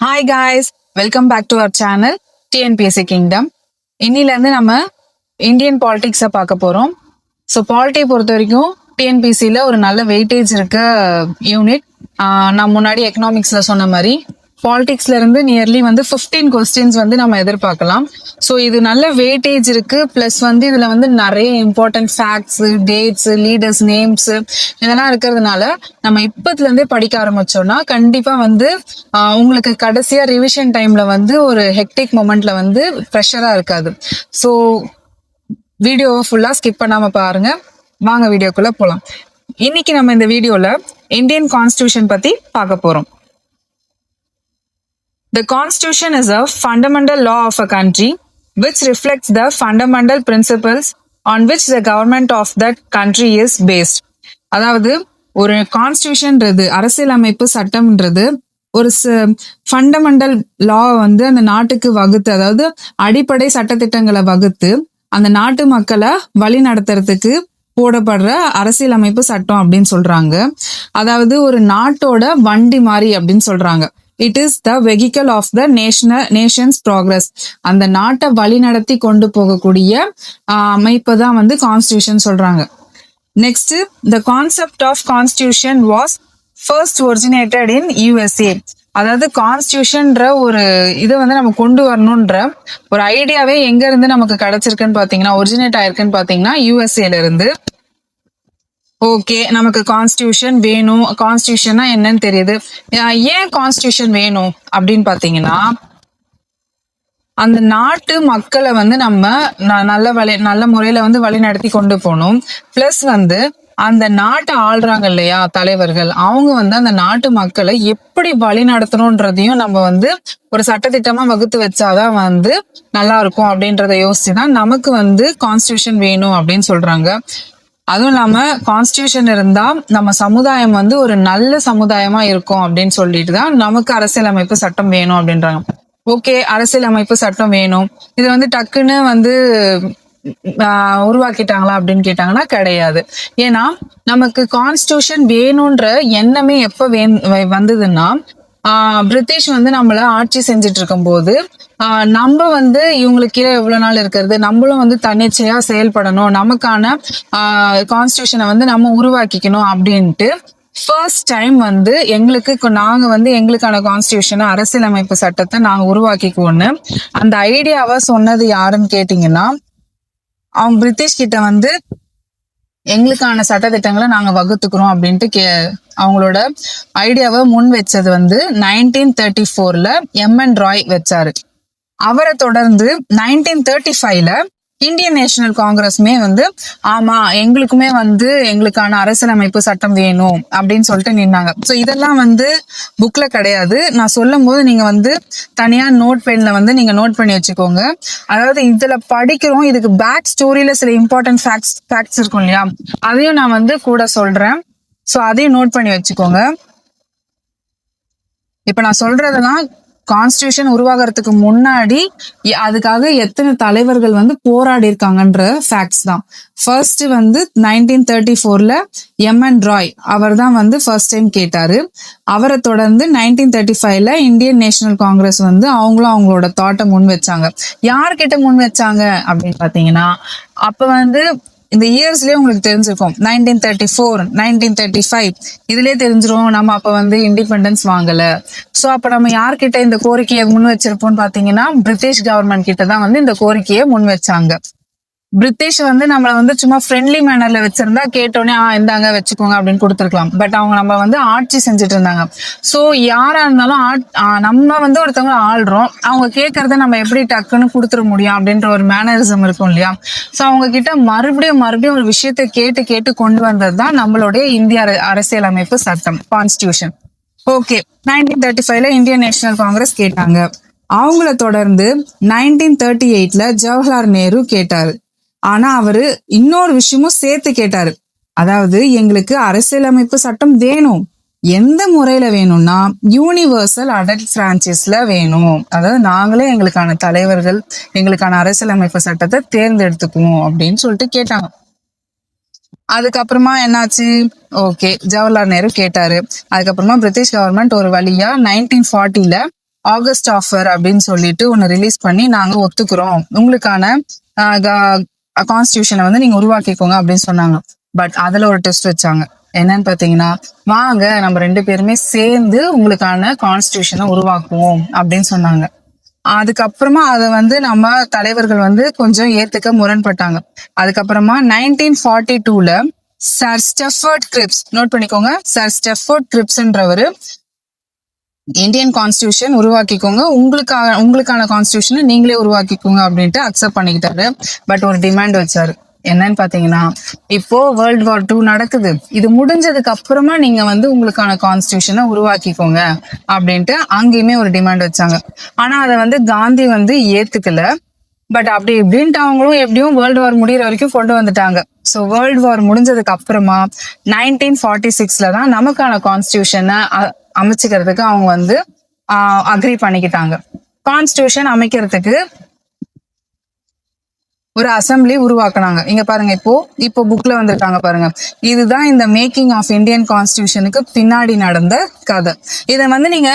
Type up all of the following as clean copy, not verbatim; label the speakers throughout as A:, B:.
A: Hi guys, welcome back to our channel TNPSC kingdom. இன்னிலேருந்து நம்ம Indian பாலிடிக்ஸை பார்க்க போகிறோம். ஸோ பாலிட்டியை பொறுத்த வரைக்கும் டிஎன்பிஎஸ்சியில் ஒரு நல்ல வெயிட்டேஜ் இருக்க யூனிட். நான் முன்னாடி எக்கனாமிக்ஸில் சொன்ன மாதிரி பாலிடிக்ஸ்ல இருந்து நியர்லி 15 கொஸ்டின்ஸ் நம்ம எதிர்பார்க்கலாம். ஸோ இது நல்ல வெயிட்டேஜ் இருக்கு. பிளஸ் இதுல நிறைய important facts, dates, leaders names இதெல்லாம் இருக்கிறதுனால நம்ம இப்பத்துல இருந்தே படிக்க ஆரம்பிச்சோம்னா கண்டிப்பா உங்களுக்கு கடைசியா ரிவிஷன் டைம்ல ஒரு ஹெக்டிக் மொமெண்ட்ல ப்ரெஷரா இருக்காது. ஸோ வீடியோவை ஃபுல்லா ஸ்கிப் பண்ணாம பாருங்க. வாங்க வீடியோக்குள்ள போலாம். இன்னைக்கு நம்ம இந்த வீடியோல இந்தியன் கான்ஸ்டிடியூஷன் பத்தி பார்க்க போறோம். The Constitution is a fundamental law of a country which reflects the fundamental principles on which the government of that country is based. அதாவது ஒரு கான்ஸ்டிடியூஷன்ன்றது அரசியலமைப்பு சட்டம்ன்றது ஒரு ஃபண்டமெண்டல் லா அந்த நாட்டுக்கு வகுத்து, அதாவது அடிப்படை சட்டத்திட்டங்களை வகுத்து அந்த நாட்டு மக்களை வழி நடத்துறதுக்கு போடப்படுற அரசியலமைப்பு சட்டம் அப்படின்னு சொல்றாங்க. அதாவது ஒரு நாட்டோட வண்டி மாதிரி அப்படின்னு சொல்றாங்க. It is the vehicle of the nation's progress. அந்த நாட்டை வழி நடத்தி கொண்டு போகக்கூடிய அமைப்பு தான் கான்ஸ்டிடியூஷன் சொல்றாங்க. Next, the concept of constitution was first originated in USA. அதாவது கான்ஸ்டிடியூஷன்ற ஒரு இதை நம்ம கொண்டு வரணும்ன்ற ஒரு ஐடியாவே எங்க இருந்து நமக்கு கிடைச்சிருக்குன்னு பாத்தீங்கன்னா, ஒரிஜினேட் ஆயிருக்குன்னு பாத்தீங்கன்னா யூஎஸ்ஏல இருந்து. ஓகே, நமக்கு கான்ஸ்டிடியூஷன் வேணும். கான்ஸ்டிடியூஷன்னா என்னன்னு தெரியுது. ஏன் கான்ஸ்டிடியூஷன் வேணும் அப்படின்னு பாத்தீங்கன்னா, அந்த நாட்டு மக்களை நம்ம நல்ல முறையில வழி நடத்தி கொண்டு போகணும். பிளஸ் அந்த நாட்டை ஆள்றாங்க இல்லையா தலைவர்கள், அவங்க அந்த நாட்டு மக்களை எப்படி வழி நடத்தணும்ன்றதையும் நம்ம ஒரு சட்டத்திட்டமா வகுத்து வச்சாதான் நல்லா இருக்கும் அப்படின்றத யோசிச்சுதான் நமக்கு கான்ஸ்டிடியூஷன் வேணும் அப்படின்னு சொல்றாங்க. அதுவும் இல்லாம கான்ஸ்டிடியூஷன் இருந்தா நம்ம சமுதாயம் ஒரு நல்ல சமுதாயமா இருக்கும் அப்படின்னு சொல்லிட்டு தான் நமக்கு அரசியலமைப்பு சட்டம் வேணும் அப்படின்றாங்க. ஓகே, அரசியலமைப்பு சட்டம் வேணும். இது டக்குன்னு உருவாக்கிட்டாங்களா அப்படின்னு கேட்டாங்கன்னா கிடையாது. ஏன்னா நமக்கு கான்ஸ்டிடியூஷன் வேணும்ன்ற எண்ணமே எப்ப வந்ததுன்னா, பிரிட்டிஷ் நம்மள ஆட்சி செஞ்சுட்டு இருக்கும் போது நம்ம இவங்களுக்கு கீழே எவ்வளவு நாள் இருக்கிறது, நம்மளும் தன்னிச்சையா செயல்படணும், நமக்கான கான்ஸ்டிடியூஷனை நம்ம உருவாக்கிக்கணும் அப்படின்ட்டு ஃபர்ஸ்ட் டைம் எங்களுக்கு நாங்க எங்களுக்கான கான்ஸ்டிடியூஷனை அரசியலமைப்பு சட்டத்தை நாங்க உருவாக்கிக்குவோன்னு அந்த ஐடியாவை சொன்னது யாருன்னு கேட்டீங்கன்னா, அவங்க பிரிட்டிஷ் கிட்ட எங்களுக்கான சட்டத்திட்டங்களை நாங்க வகுத்துக்கிறோம் அப்படின்ட்டு அவங்களோட ஐடியாவை முன் வச்சது 1934ல எம்என் ராய் வச்சாரு. அவரை தொடர்ந்து 1935ல இந்தியன் நேஷனல் காங்கிரஸ்மே ஆமா எங்களுக்குமே எங்களுக்கான அரசியலமைப்பு சட்டம் வேணும் அப்படின்னு சொல்லிட்டு நின்னாங்க. ஸோ இதெல்லாம் புக்ல கிடையாது. நான் சொல்லும் போது நீங்க தனியா நோட் பென்ல நீங்க நோட் பண்ணி வச்சுக்கோங்க. அதாவது இதுல படிக்கிறோம், இதுக்கு பேக் ஸ்டோரியில சில இம்பார்ட்டன்ட் ஃபேக்ட்ஸ் இருக்கும் இல்லையா, அதையும் நான் கூட சொல்றேன். ஸோ அதையும் நோட் பண்ணி வச்சுக்கோங்க. இப்ப நான் சொல்றதெல்லாம் கான்ஸ்டிடியூஷன் உருவாகிறதுக்கு முன்னாடி அதுக்காக எத்தனை தலைவர்கள் போராடி இருக்காங்கன்ற ஃபேக்ட்ஸ் தான். ஃபர்ஸ்ட் 1934ல எம்என் ராய் அவர் தான் ஃபர்ஸ்ட் டைம் கேட்டாரு. அவரை தொடர்ந்து 1935ல இந்தியன் நேஷனல் காங்கிரஸ் அவங்களும் அவங்களோட தாட்டை முன் வச்சாங்க. யார்கிட்ட முன் வச்சாங்க அப்படின்னு பாத்தீங்கன்னா, அப்ப இந்த இயர்ஸ்லயே உங்களுக்கு தெரிஞ்சிருக்கும். 1934, 1935 இதுலயே தெரிஞ்சிரும் நம்ம அப்ப இண்டிபெண்டன்ஸ் வாங்கல. சோ அப்ப நம்ம யார்கிட்ட இந்த கோரிக்கையை முன் வச்சிருப்போம்னு பாத்தீங்கன்னா, பிரிட்டிஷ் கவர்மெண்ட் கிட்ட தான் இந்த கோரிக்கையை முன் வச்சாங்க. பிரிட்டிஷ் நம்மள சும்மா ஃப்ரெண்ட்லி மேனர்ல வச்சிருந்தா கேட்டோன்னே இந்தாங்க வச்சுக்கோங்க அப்படின்னு கொடுத்துருக்கலாம். பட் அவங்க நம்ம ஆட்சி செஞ்சுட்டு இருந்தாங்க. சோ யாரா இருந்தாலும் நம்ம ஒருத்தவங்க ஆள்றோம், அவங்க கேட்கறத நம்ம எப்படி டக்குன்னு கொடுத்துட முடியும் அப்படின்ற ஒரு மேனரிசம் இருக்கும் இல்லையா. சோ அவங்க கிட்ட மறுபடியும் ஒரு விஷயத்த கேட்டு கொண்டு வந்ததுதான் நம்மளுடைய இந்திய அரசியலமைப்பு சட்டம், கான்ஸ்டிடியூஷன். ஓகே, 1935ல இந்தியன் நேஷனல் காங்கிரஸ் கேட்டாங்க. அவங்கள தொடர்ந்து 1938ல ஜவஹர்லால் நேரு கேட்டாரு. ஆனா அவரு இன்னொரு விஷயமும் சேர்த்து கேட்டாரு. அதாவது எங்களுக்கு அரசியலமைப்பு சட்டம் வேணும், எந்த முறையில வேணும்னா யூனிவர்சல் அடல்ட் பிரான்ச்சஸ்ல வேணும். அதாவது நாங்களே எங்களுக்கான தலைவர்கள், எங்களுக்கான அரசியலமைப்பு சட்டத்தை தேர்ந்தெடுத்துக்குவோம் அப்படின்னு சொல்லிட்டு கேட்டாங்க. அதுக்கப்புறமா என்னாச்சு? ஓகே, ஜவஹர்லால் நேரு கேட்டாரு. அதுக்கப்புறமா பிரிட்டிஷ் கவர்மெண்ட் ஒரு வழியா 1940ல ஆகஸ்ட் ஆஃபர் அப்படின்னு சொல்லிட்டு ஒன்று ரிலீஸ் பண்ணி நாங்க ஒத்துக்கிறோம், உங்களுக்கான கான்ஸ்டியூஷனை வந்து நீங்க உருவாக்கிக்கோங்க அப்படின்னு சொன்னாங்க. பட் அதுல ஒரு டெஸ்ட் வச்சாங்க. என்னன்னு பாத்தீங்கன்னா, வாங்க நம்ம 2 பேருமே சேர்ந்து உங்களுக்கான கான்ஸ்டியூஷனை உருவாக்குவோம் அப்படின்னு சொன்னாங்க. அதுக்கப்புறமா அதை வந்து நம்ம தலைவர்கள் வந்து கொஞ்சம் ஏத்துக்க முரண்பட்டாங்க. அதுக்கப்புறமா 1942ல சர் ஸ்டெஃபர்ட் கிரிப்ஸ், நோட் பண்ணிக்கோங்க, சர் ஸ்டெஃபர்ட் கிரிப்ஸ்ன்றவரு இந்தியன் கான்ஸ்டியூஷன் உருவாக்கிக்கோங்க, உங்களுக்கான கான்ஸ்டியூஷனை நீங்களே உருவாக்கிக்கோங்க அப்படின்ட்டு அக்செப்ட் பண்ணிக்கிட்டாரு. பட் ஒரு டிமாண்ட் வச்சாரு. என்னன்னு பாத்தீங்கன்னா, இப்போ வேர்ல்டு வார் 2 நடக்குது, இது முடிஞ்சதுக்கு அப்புறமா நீங்க வந்து உங்களுக்கான கான்ஸ்டியூஷனை உருவாக்கிக்கோங்க அப்படின்ட்டு அங்கேயுமே ஒரு டிமாண்ட் வச்சாங்க. ஆனா அதை வந்து காந்தி வந்து ஏத்துக்கல. பட் அப்படி இப்படின்ட்டு அவங்களும் எப்படியும் வேர்ல்டு வார் முடிகிற வரைக்கும் கொண்டு வந்துட்டாங்க. ஸோ வேர்ல்டு வார் முடிஞ்சதுக்கு அப்புறமா 1946ல தான் நமக்கான கான்ஸ்டியூஷனை அமைச்சுக்கிறதுக்கு அவங்க வந்து அக்ரி பண்ணிக்கிட்டாங்க. கான்ஸ்டியூஷன் அமைக்கிறதுக்கு ஒரு அசம்பிளி உருவாக்குனாங்க. இங்க பாருங்க, இப்போ புக்ல வந்திருக்காங்க பாருங்க. இதுதான் இந்த மேக்கிங் ஆஃப் இந்தியன் கான்ஸ்டியூஷனுக்கு பின்னாடி நடந்த கதை. இதை வந்து நீங்க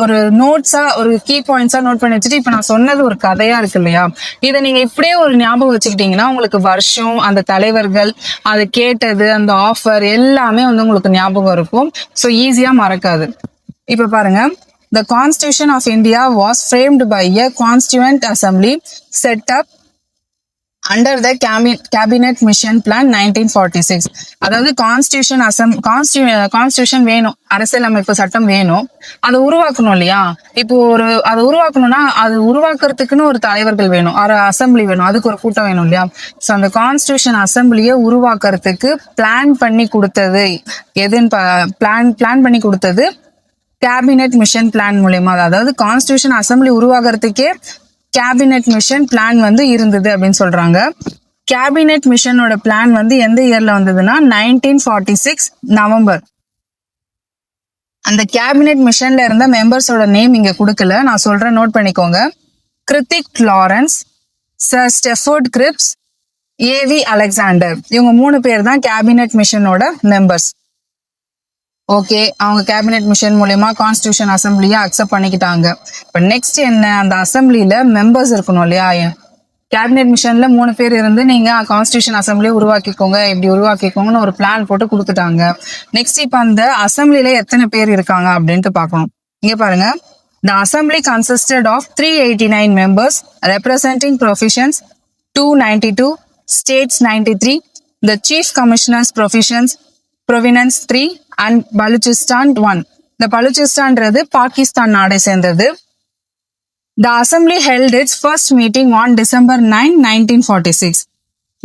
A: ஒரு நோட்ஸா, ஒரு கீ பாயிண்ட்ஸா நோட் பண்ணி வச்சுட்டு, இப்ப நான் சொன்னது ஒரு கதையா இருக்கு இல்லையா, இதை நீங்க இப்படியே ஒரு ஞாபகம் வச்சுக்கிட்டீங்கன்னா உங்களுக்கு வருஷம், அந்த தலைவர்கள், அது கேட்டது, அந்த ஆஃபர் எல்லாமே வந்து உங்களுக்கு ஞாபகம் இருக்கும். ஸோ ஈஸியா மறக்காது. இப்ப பாருங்க, the Constitution of India was framed by a constituent assembly set up under the cabinet mission plan 1946. அதாவது கான்ஸ்டியூஷன் வேணும், அரசியலமைப்பு சட்டம் வேணும், அதை உருவாக்கணும் இல்லையா. இப்போ அதை உருவாக்கணும்னா அது உருவாக்குறதுக்குன்னு ஒரு தலைவர்கள் வேணும், ஒரு அசம்பிளி வேணும், அதுக்கு ஒரு கூட்டம் வேணும் இல்லையா. ஸோ அந்த கான்ஸ்டியூஷன் அசம்பிளியை உருவாக்குறதுக்கு பிளான் பண்ணி கொடுத்தது எதுன்னு பிளான் பண்ணி கொடுத்தது கேபினெட் மிஷன் பிளான் மூலயமா. அதாவது கான்ஸ்டியூஷன் அசம்பிளி உருவாக்குறதுக்கே கேபினெட் மிஷன் பிளான் வந்து இருந்தது அப்படின்னு சொல்றாங்க. கேபினெட் மிஷனோட பிளான் வந்து எந்த இயர்ல வந்ததுன்னா 1946 நவம்பர். அந்த கேபினெட் மிஷன்ல இருந்த மெம்பர்ஸோட நேம் இங்க கொடுக்கல, நான் சொல்றேன், நோட் பண்ணிக்கோங்க. Hrithik Lawrence, sir ஸ்டெஃபர்ட் grips, AV Alexander, இவங்க 3 பேர் தான் கேபினெட் மிஷனோட மெம்பர்ஸ். ஓகே, அவங்க கேபினெட் மிஷன் மூலயமா கான்ஸ்டியூஷன் அசம்பிளியை அக்செப்ட் பண்ணிக்கிட்டாங்க. இப்போ நெக்ஸ்ட் என்ன, அந்த அசம்பிளியில மெம்பர்ஸ் இருக்கணும் இல்லையா. கேபினெட் மிஷன்ல 3 பேர் இருந்து நீங்க கான்ஸ்டியூஷன் அசம்பிளியை உருவாக்கிக்கோங்க, இப்படி உருவாக்கிக்கோங்கன்னு ஒரு பிளான் போட்டு கொடுத்துட்டாங்க. நெக்ஸ்ட் இப்போ அந்த அசம்பிளியில எத்தனை பேர் இருக்காங்க அப்படின்ட்டு பார்க்கணும். இங்க பாருங்க, the assembly consisted of 389 members representing provisions 292, states 93, the chief commissioners province 3 and Baluchistan 1. இந்த பலுச்சிஸ்தான்றது பாகிஸ்தான் நாடை சேர்ந்தது. The assembly held its first meeting on December 9, 1946.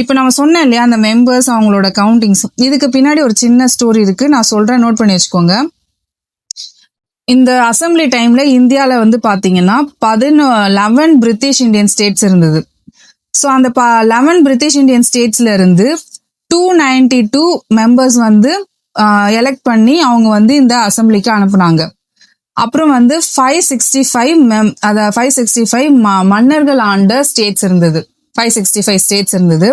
A: இப்போ நம்ம சொன்னேன் இல்லையா அந்த மெம்பர்ஸ், அவங்களோட கவுண்டிங்ஸ், இதுக்கு பின்னாடி ஒரு சின்ன ஸ்டோரி இருக்கு, நான் சொல்றேன், நோட் பண்ணி வச்சுக்கோங்க. இந்த அசம்பிளி டைம்ல இந்தியால வந்து பாத்தீங்கன்னா 11 பிரிட்டிஷ் இந்தியன் ஸ்டேட்ஸ் இருந்தது. ஸோ அந்த 11 பிரிட்டிஷ் இந்தியன் ஸ்டேட்ஸ்ல இருந்து 292 மெம்பர்ஸ் வந்து எலெக்ட் பண்ணி அவங்க வந்து இந்த அசம்பிளிக்கு அனுப்புனாங்க. அப்புறம் வந்து 565 மன்னர்கள் ஆண்ட ஸ்டேட்ஸ் இருந்தது, 565 ஸ்டேட்ஸ் இருந்தது.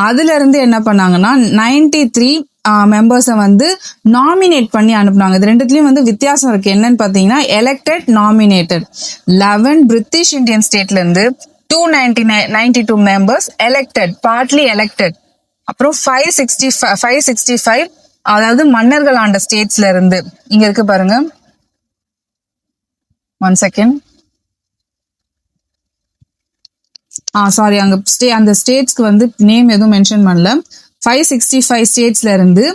A: அதுல இருந்து என்ன பண்ணாங்கன்னா 93 மெம்பர்ஸை வந்து நாமினேட் பண்ணி அனுப்புனாங்க. இது ரெண்டுத்துலயும் வந்து வித்தியாசம் இருக்கு. என்னன்னு பாத்தீங்கன்னா எலெக்டட், நாமினேட்டட். 11 பிரிட்டிஷ் இந்தியன் ஸ்டேட்ல இருந்து 292 மெம்பர்ஸ் எலெக்டட், பார்ட்லி எலெக்டட். அப்புறம் 565 அதாவது மன்னர்கள் ஆண்ட ஸ்டேட்ஸ்ல இருந்து, இங்க இருக்கு பாருங்க, 1 செகண்ட், சாரி, அந்த ஸ்டேட்ஸ்க்கு வந்து நேம் எதுவும் மென்ஷன் பண்ணல. 565 ஸ்டேட்ஸ்ல இருந்து,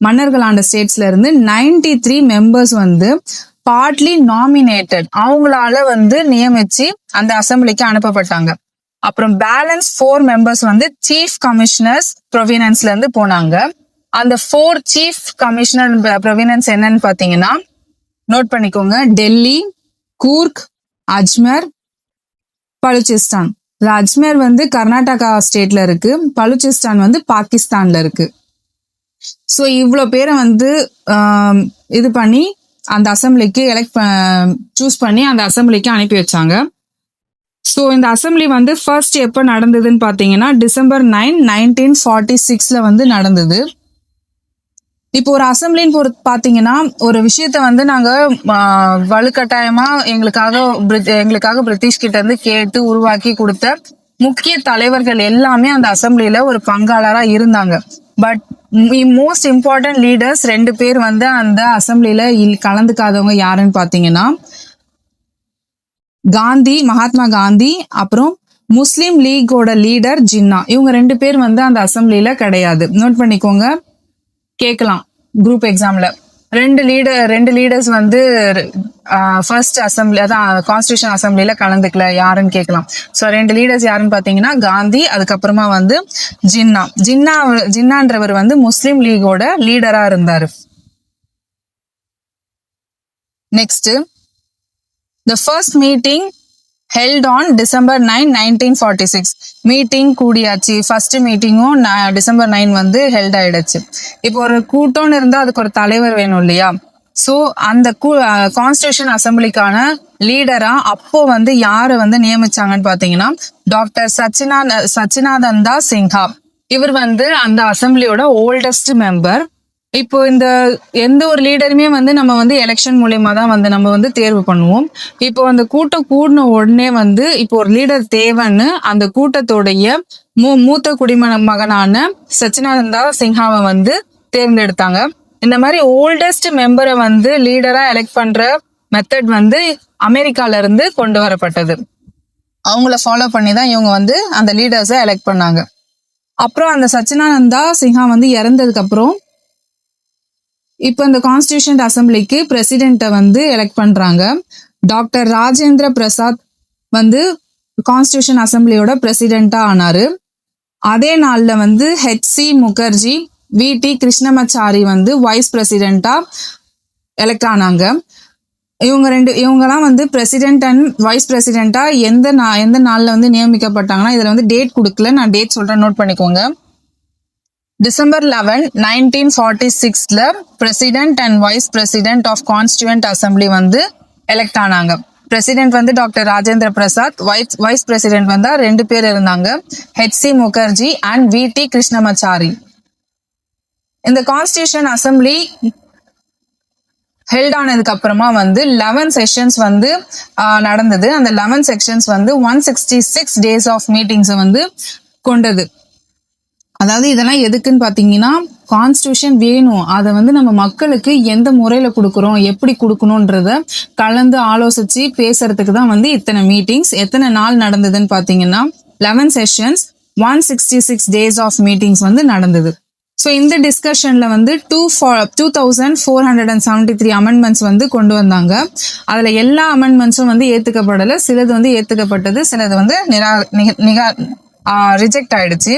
A: மன்னர்கள் ஆண்ட ஸ்டேட்ஸ்ல இருந்து 93 மெம்பர்ஸ் வந்து பார்ட்லி நாமினேட்டட், அவங்களால வந்து நியமிச்சு அந்த அசம்பிளிக்கு அனுப்பப்பட்டாங்க. அப்புறம் பேலன்ஸ் 4 மெம்பர்ஸ் வந்து சீஃப் கமிஷனர்ஸ் ப்ரொவினன்ஸ்ல இருந்து போனாங்க. அந்த 4 சீஃப் கமிஷனர் ப்ரொவினன்ஸ் என்னன்னு பாத்தீங்கன்னா, நோட் பண்ணிக்கோங்க, டெல்லி, கூர்க், அஜ்மர், பலுச்சிஸ்தான். அஜ்மர் வந்து கர்நாடகா ஸ்டேட்ல இருக்கு, பலுச்சிஸ்தான் வந்து பாகிஸ்தான்ல இருக்கு. ஸோ இவ்வளோ பேரை வந்து இது பண்ணி அந்த அசம்பிளிக்கு சூஸ் பண்ணி அந்த அசம்பிளிக்கு அனுப்பி வச்சாங்க. ஸோ இந்த அசம்பிளி வந்து ஃபர்ஸ்ட் எப்போ நடந்ததுன்னு பார்த்தீங்கன்னா December 9, 1946 வந்து நடந்தது. இப்போ ஒரு அசம்பிளின்னு பொறுத்து பாத்தீங்கன்னா ஒரு விஷயத்த வந்து நாங்க வலுக்கட்டாயமா எங்களுக்காக பிரிட்டிஷ் கிட்ட இருந்து கேட்டு உருவாக்கி கொடுத்த முக்கிய தலைவர்கள் எல்லாமே அந்த அசம்பிளில ஒரு பங்காளரா இருந்தாங்க. பட் மோஸ்ட் இம்பார்ட்டன்ட் லீடர்ஸ் 2 பேர் வந்து அந்த அசம்பிளில கலந்துக்காதவங்க யாருன்னு பாத்தீங்கன்னா காந்தி, மகாத்மா காந்தி, அப்புறம் முஸ்லிம் லீகோட லீடர் ஜின்னா. இவங்க 2 பேர் வந்து அந்த அசம்பிளில கிடையாது. நோட் பண்ணிக்கோங்க, கேட்கலாம் குரூப் எக்ஸாம்ல. ரெண்டு லீடர்ஸ் வந்து ஃபர்ஸ்ட் அசம்பிளி, அதான் கான்ஸ்டியூஷன் அசம்பிளில கலந்துக்கல, யாருன்னு கேட்கலாம். ஸோ 2 லீடர்ஸ் யாருன்னு பாத்தீங்கன்னா காந்தி, அதுக்கப்புறமா வந்து ஜின்னான்றவர் வந்து முஸ்லிம் லீகோட லீடரா இருந்தாரு. Next, the first meeting held on December 9, 1946. Meeting கூடியாச்சு. ஃபர்ஸ்ட் மீட்டிங்கும் டிசம்பர் 9 வந்து ஹெல்ட் ஆயிடுச்சு. இப்போ ஒரு கூட்டம்னு இருந்தா அதுக்கு ஒரு தலைவர் வேணும் இல்லையா? ஸோ அந்த கான்ஸ்டியூஷன் அசம்பிளிக்கான லீடரா அப்போ வந்து யாரை வந்து நியமிச்சாங்கன்னு பாத்தீங்கன்னா டாக்டர் சச்சினானந்தா சின்ஹா. இவர் வந்து அந்த அசம்பிளியோட ஓல்டஸ்ட் மெம்பர். இப்போ இந்த எந்த ஒரு லீடருமே வந்து நம்ம வந்து எலெக்ஷன் மூலியமா தான் வந்து நம்ம வந்து தேர்வு பண்ணுவோம். இப்போ அந்த கூட்டம் கூடின உடனே வந்து இப்போ ஒரு லீடர் தேவைன்னு அந்த கூட்டத்தோடைய மூத்த குடிமகனான சச்சினானந்தா சின்ஹாவை வந்து தேர்ந்தெடுத்தாங்க. இந்த மாதிரி ஓல்டஸ்ட் மெம்பரை வந்து லீடரா எலெக்ட் பண்ற மெத்தட் வந்து அமெரிக்கால இருந்து கொண்டு வரப்பட்டது. அவங்கள ஃபாலோ பண்ணி தான் இவங்க வந்து அந்த லீடர்ஸை எலெக்ட் பண்ணாங்க. அப்புறம் அந்த சச்சினானந்தா சின்ஹா வந்து இறந்ததுக்கு அப்புறம் இப்போ இந்த கான்ஸ்டியூஷன் அசம்பிளிக்கு பிரசிடென்ட்டை வந்து எலெக்ட் பண்றாங்க. டாக்டர் ராஜேந்திர பிரசாத் வந்து கான்ஸ்டியூஷன் அசம்பிளியோட பிரசிடென்ட்டா ஆனாரு. அதே நாள்ல வந்து ஹெச்.சி. முகர்ஜி, வி.டி. கிருஷ்ணமாச்சாரி வந்து வைஸ் பிரசிடென்ட்டா எலெக்ட் ஆனாங்க. இவங்கலாம் வந்து பிரசிடென்ட் அண்ட் வைஸ் பிரசிடென்ட்டா எந்த நாள்ல வந்து நியமிக்கப்பட்டாங்கன்னா, இதுல வந்து டேட் கொடுக்கல, நான் டேட் சொல்றேன், நோட் பண்ணிக்கோங்க. டிசம்பர் 11, 1946ல president and vice president of constituent assembly வந்து எலெக்ட் ஆனாங்க. பிரசிடென்ட் வந்து doctor Rajendra Prasad, vice president வந்து 2 பேர் இருந்தாங்க, H C. Mukherjee and V T. Krishnamachari. இந்த கான்ஸ்டியூஷன் அசம்பிளி ஹெல்ட் ஆனதுக்கு அப்புறமா வந்து 11 செஷன்ஸ் வந்து நடந்தது. அந்த 11 செக்ஷன்ஸ் வந்து 166 டேஸ் ஆஃப் மீட்டிங்ஸை வந்து கொண்டது. அதாவது இதெல்லாம் எதுக்குன்னு பாத்தீங்கன்னா கான்ஸ்டியூஷன் வேணும், அதை வந்து நம்ம மக்களுக்கு எந்த முறையில கொடுக்குறோம், எப்படி கொடுக்கணும்ன்றத கலந்து ஆலோசிச்சு பேசுறதுக்கு தான் வந்து இத்தனை மீட்டிங்ஸ். எத்தனை நாள் நடந்ததுன்னு பாத்தீங்கன்னா 11 செஷன்ஸ், 166 டேஸ் ஆஃப் மீட்டிங்ஸ் வந்து நடந்தது. ஸோ இந்த டிஸ்கஷன்ல வந்து 2473 அமெண்ட்மெண்ட்ஸ் வந்து கொண்டு வந்தாங்க. அதுல எல்லா அமெண்ட்மெண்ட்ஸும் வந்து ஏத்துக்கப்படலை, சிலது வந்து ஏத்துக்கப்பட்டது, சிலது வந்து ரிஜெக்ட் ஆயிடுச்சு.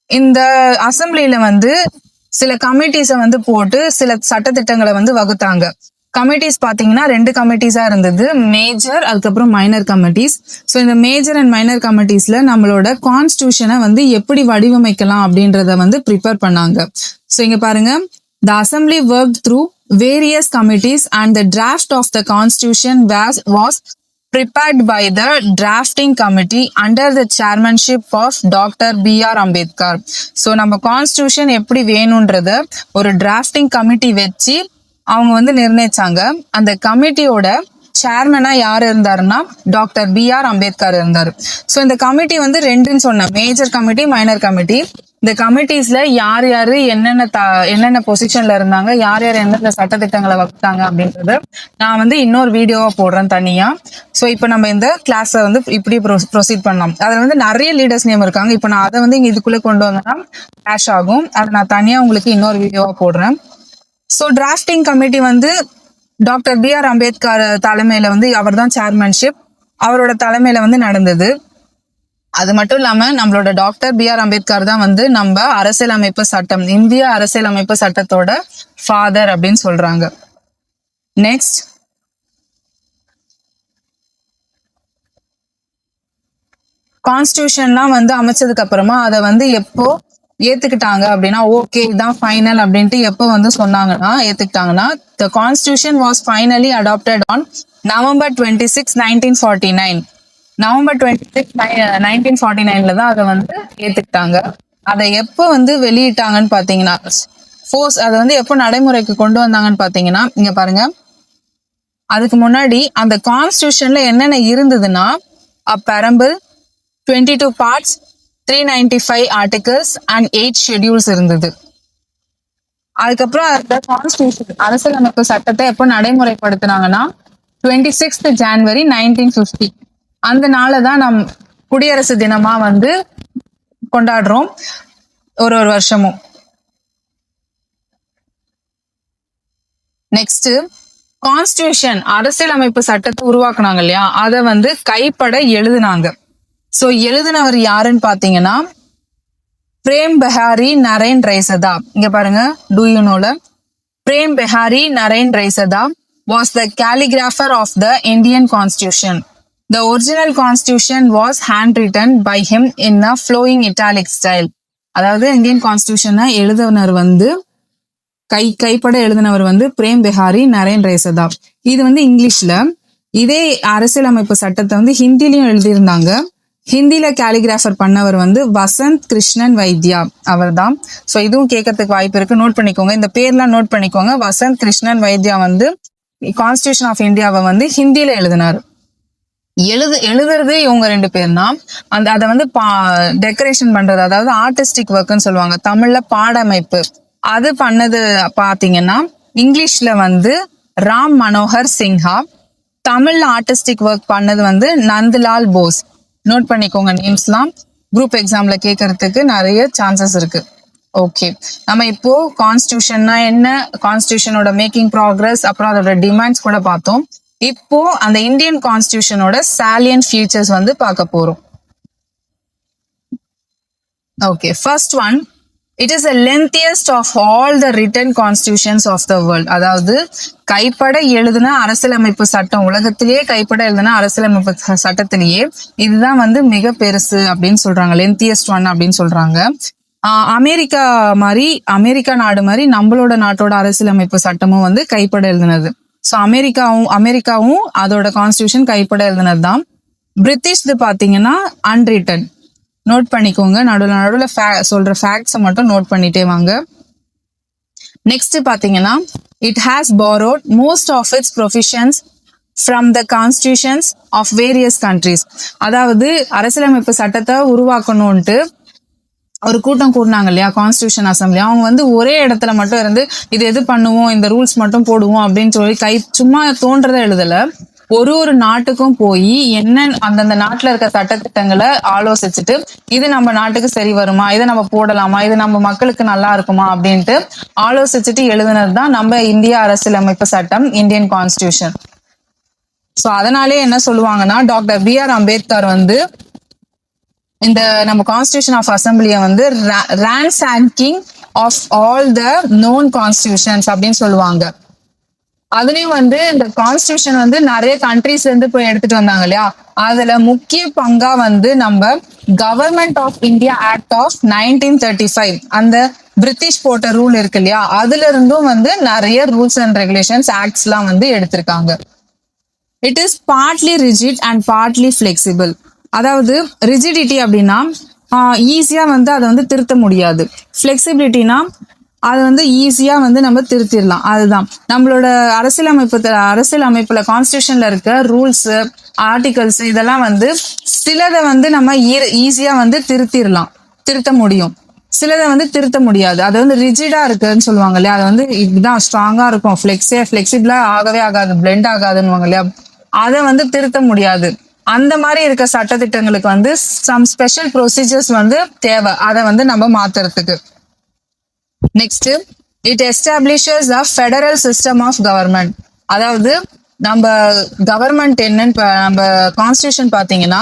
A: இந்த அசம்பிளில வந்து சில கமிட்டிஸை வந்து போட்டு சில சட்டத்திட்டங்களை வந்து வகுத்தாங்க. கமிட்டிஸ் பாத்தீங்கன்னா 2 கமிட்டிஸா இருந்தது, மேஜர் அதுக்கப்புறம் மைனர் கமிட்டிஸ். ஸோ இந்த மேஜர் அண்ட் மைனர் கமிட்டிஸ்ல நம்மளோட கான்ஸ்டியூஷனை வந்து எப்படி வடிவமைக்கலாம் அப்படின்றத வந்து ப்ரிப்பேர் பண்ணாங்க. ஸோ இங்க பாருங்க, the assembly work through various committees and the draft of the constitution was prepared by the drafting committee under the chairmanship of Dr. B.R. Ambedkar. So நம்ம கான்ஸ்டியூஷன் எப்படி வேணும்ன்றத ஒரு டிராஃப்டிங் கமிட்டி வச்சு அவங்க வந்து நிர்ணயிச்சாங்க. அந்த கமிட்டியோட சேர்மனா யார் இருந்தாருன்னா டாக்டர் B.R. அம்பேத்கர் இருந்தாரு. ஸோ இந்த கமிட்டி வந்து 2ன்னு சொன்னேன், மேஜர் கமிட்டி, மைனர் கமிட்டி. இந்த கமிட்டிஸ்ல யார் யாரு என்னென்ன பொசிஷன்ல இருந்தாங்க, யார் யார் எந்தெந்த சட்டத்திட்டங்களை வகுத்தாங்க அப்படின்றது நான் வந்து இன்னொரு வீடியோவா போடுறேன் தனியா. ஸோ இப்போ நம்ம இந்த கிளாஸை வந்து இப்படி ப்ரொசீட் பண்ணலாம். அதில் வந்து நிறைய லீடர்ஸ் நேம் இருக்காங்க. இப்போ நான் அதை வந்து இங்க இதுக்குள்ள கொண்டு வந்தேன்னா கிளாஷ் ஆகும். அதை நான் தனியா உங்களுக்கு இன்னொரு வீடியோவா போடுறேன். ஸோ டிராஃப்டிங் கமிட்டி வந்து டாக்டர் B.R. அம்பேத்கர் தலைமையில வந்து அவர் தான் சேர்மன்ஷிப், அவரோட தலைமையில வந்து நடந்தது. அது மட்டும் இல்லாம நம்மளோட டாக்டர் B.R. அம்பேத்கர் தான் வந்து நம்ம அரசியலமைப்பு சட்டம், இந்திய அரசியலமைப்பு சட்டத்தோட ஃபாதர் அப்படின்னு சொல்றாங்க. நெக்ஸ்ட், கான்ஸ்டியூஷன்லாம் வந்து அமைச்சதுக்கு அப்புறமா அதை வந்து எப்போ ஏத்துக்கிட்டாங்க அப்படின்னா, ஓகே இதான் ஃபைனல் அப்படின்ட்டு எப்போ வந்து சொன்னாங்கன்னா ஏத்துக்கிட்டாங்கன்னா, the constitution was finally adopted on November 26, 1949. November 26, 1949ல தான் அதை வந்து ஏத்துக்கிட்டாங்க. அதை எப்போ வந்து வெளியிட்டாங்கன்னு பாத்தீங்கன்னா, ஃபோர்ஸ் அதை வந்து எப்போ நடைமுறைக்கு கொண்டு வந்தாங்கன்னு பாத்தீங்கன்னா, இங்க பாருங்க, அதுக்கு முன்னாடி அந்த கான்ஸ்டியூஷன்ல என்னென்ன இருந்ததுன்னா, பெரம்பிள், 22 பார்ட்ஸ், 395 ஆர்டிகல்ஸ் அண்ட் 8 ஷெட்யூல்ஸ் இருந்தது. அதுக்கப்புறம் அந்த கான்ஸ்டியூஷன் அரசியலமைப்பு சட்டத்தை எப்போ நடைமுறைப்படுத்தினாங்கன்னா 26th January 1950. அந்த நாளை தான் நம் குடியரசு தினமா வந்து கொண்டாடுறோம் ஒரு ஒரு வருஷமும். நெக்ஸ்ட், கான்ஸ்டியூஷன் அரசியலமைப்பு சட்டத்தை உருவாக்குனாங்க இல்லையா, அதை வந்து கைப்பட எழுதுனாங்க. சோ எழுதினவர் யாருன்னு பாத்தீங்கன்னா பிரேம் பெஹாரி நரேன் ரைசதா. இங்க பாருங்க, டூ யூ நோல Prem Behari Narain Raizada was the calligrapher of the Indian Constitution. The original Constitution was handwritten by him in a flowing italic style. அதாவது இந்தியன் கான்ஸ்டியூஷனை எழுதினவர் வந்து கைப்பட எழுதினவர் வந்து பிரேம் பெஹாரி நரேன் ரைசதா. இது வந்து இங்கிலீஷ்ல. இதே அரசியலமைப்பு சட்டத்தை வந்து ஹிந்திலையும் எழுதியிருந்தாங்க. ஹிந்தில கேலிகிராஃபர் பண்ணவர் வந்து வசந்த் கிருஷ்ணன் வைத்யா அவர் தான். ஸோ இதுவும் கேட்கறதுக்கு வாய்ப்பு இருக்கு, நோட் பண்ணிக்கோங்க. இந்த பேர்லாம் நோட் பண்ணிக்கோங்க. வசந்த் கிருஷ்ணன் வைத்யா வந்து கான்ஸ்டியூஷன் ஆஃப் இந்தியாவை வந்து ஹிந்தியில எழுதினார். எழுதுறது இவங்க 2 பேர் தான். அதை வந்து டெக்கரேஷன் பண்றது, அதாவது ஆர்டிஸ்டிக் ஒர்க்னு சொல்லுவாங்க, தமிழ்ல பாடமைப்பு, அது பண்ணது பாத்தீங்கன்னா இங்கிலீஷ்ல வந்து ராம் மனோகர் சின்ஹா, தமிழ்ல ஆர்டிஸ்டிக் ஒர்க் பண்ணது வந்து நந்த்லால் போஸ். நோட் பண்ணிக்கோங்க நேம்ஸ்லாம், குரூப் எக்ஸாம்ல கேட்கறதுக்கு நிறைய சான்சஸ் இருக்கு. ஓகே, நம்ம இப்போ கான்ஸ்டியூஷன்னா என்ன, கான்ஸ்டியூஷனோட மேக்கிங் ப்ராக்ரஸ், அப்புறம் அதோட டிமாண்ட்ஸ் கூட பார்த்தோம். இப்போ அந்த இந்தியன் கான்ஸ்டியூஷனோட சாலியன்ட் ஃபீச்சர்ஸ் வந்து பார்க்க போறோம். Okay, first one, it is the lengthiest of all the written constitutions of the world. அதாவது கைப்பட எழுதின அரசியலமைப்பு சட்டம், உலகத்திலேயே கைப்பட எழுதின அரசியலமைப்பு சட்டத்திலேயே இதுதான் வந்து மிக பெருசு அப்படின்னு சொல்றாங்க, லென்த்தியஸ்ட் ஒன் அப்படின்னு சொல்றாங்க. அமெரிக்கா நாடு மாதிரி நம்மளோட நாட்டோட அரசியலமைப்பு சட்டமும் வந்து கைப்பட எழுதினது. ஸோ அமெரிக்காவும் அதோட கான்ஸ்டியூஷன் கைப்பட எழுதினது தான். பிரிட்டிஷ் பாத்தீங்கன்னா அன்ரிட்டன். நோட் பண்ணிக்கோங்க, நடுவில் சொல்ற ஃபேக்ட்ஸை மட்டும் நோட் பண்ணிட்டே வாங்க. நெக்ஸ்ட் பாத்தீங்கன்னா it has borrowed most of its provisions from the constitutions of various countries. அதாவது அரசியலமைப்பு சட்டத்தை உருவாக்கணும்ட்டு ஒரு கூட்டம் கூடினாங்க இல்லையா, கான்ஸ்டியூஷன் அசம்பிளி, அவங்க வந்து ஒரே இடத்துல மட்டும் இருந்து இது எது பண்ணுவோம், இந்த ரூல்ஸ் மட்டும் போடுவோம் அப்படின்னு சொல்லி சும்மா தோன்றதை எழுதல. ஒரு நாட்டுக்கும் போய் என்ன அந்தந்த நாட்டுல இருக்க சட்டத்திட்டங்களை ஆலோசிச்சுட்டு இது நம்ம நாட்டுக்கு சரி வருமா, இதை நம்ம போடலாமா, இது நம்ம மக்களுக்கு நல்லா இருக்குமா அப்படின்ட்டு ஆலோசிச்சுட்டு எழுதுனது தான் நம்ம இந்திய அரசியலமைப்பு சட்டம், இந்தியன் கான்ஸ்டியூஷன். ஸோ அதனாலே என்ன சொல்லுவாங்கன்னா, டாக்டர் B.R. அம்பேத்கர் வந்து இந்த நம்ம கான்ஸ்டியூஷன் ஆஃப் அசம்பிளியை வந்து ransackings of all the known constitutions அப்படின்னு சொல்லுவாங்க. அதுலயும் வந்து இந்த கான்ஸ்டியூஷன் வந்து நிறைய கண்ட்ரீஸ்ல இருந்து போய் எடுத்துட்டு வந்தாங்க இல்லையா, அதுல முக்கிய பங்கா வந்து நம்ம government of India act of 1935, அந்த பிரிட்டிஷ் போட்ட ரூல் இருக்கு இல்லையா, அதுல இருந்தும் வந்து நிறைய ரூல்ஸ் அண்ட் ரெகுலேஷன்ஸ் ஆக்ட்ஸ் எல்லாம் வந்து எடுத்திருக்காங்க. It is partly rigid and partly flexible. அதாவது ரிஜிடிட்டி அப்படின்னா ஈஸியா வந்து அதை வந்து திருத்த முடியாது, ஃபிளெக்சிபிலிட்டினா அது வந்து ஈஸியா வந்து நம்ம திருத்திடலாம். அதுதான் நம்மளோட அரசியலமைப்புல கான்ஸ்டியூஷன்ல இருக்க ரூல்ஸ், ஆர்டிகல்ஸ் இதெல்லாம் வந்து சிலதை வந்து நம்ம ஈஸியா வந்து திருத்த முடியும், சிலதை வந்து திருத்த முடியாது. அது வந்து ரிஜிடா இருக்குன்னு சொல்லுவாங்க இல்லையா, அது வந்து இதுதான் ஸ்ட்ராங்கா இருக்கும், ஃபிளெக்சிபிளா ஆகவே ஆகாது, பிளெண்ட் ஆகாதுன்னு இல்லையா, அதை வந்து திருத்த முடியாது. அந்த மாதிரி இருக்க சட்டத்திட்டங்களுக்கு வந்து சம் ஸ்பெஷல் ப்ரொசீஜர்ஸ் வந்து தேவை, அதை வந்து நம்ம மாத்துறதுக்கு. Next, it establishes a federal system of government. அதாவது நம்ம கவர்மெண்ட் என்னன்னு நம்ம கான்ஸ்டியூஷன் பாத்தீங்கன்னா